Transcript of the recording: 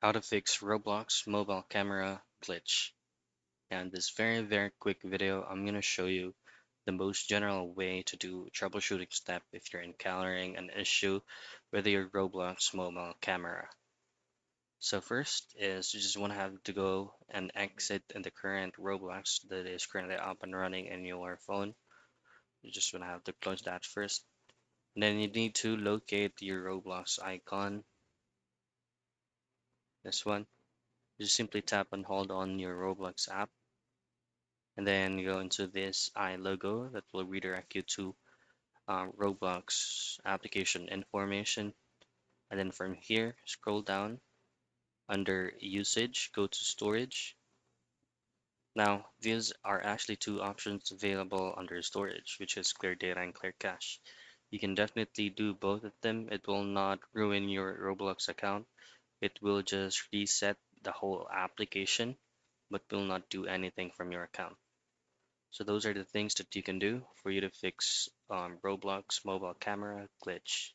How to fix Roblox mobile camera glitch. And this very quick video, I'm going to show you the most general way to do troubleshooting step if you're encountering an issue with your Roblox mobile camera. So first is you just want to have to go and exit in the current Roblox that is currently up and running in your phone. You just want to have to close that first. And then you need to locate your Roblox icon, this one. You just simply tap and hold on your Roblox app, and then you go into this I logo that will redirect you to Roblox application information. And then from here, scroll down under usage, go to storage. Now, these are actually two options available under storage, which is clear data and clear cache. You can definitely do both of them. It will not ruin your Roblox account. It will just reset the whole application, but will not do anything from your account. So those are the things that you can do for you to fix Roblox mobile camera glitch.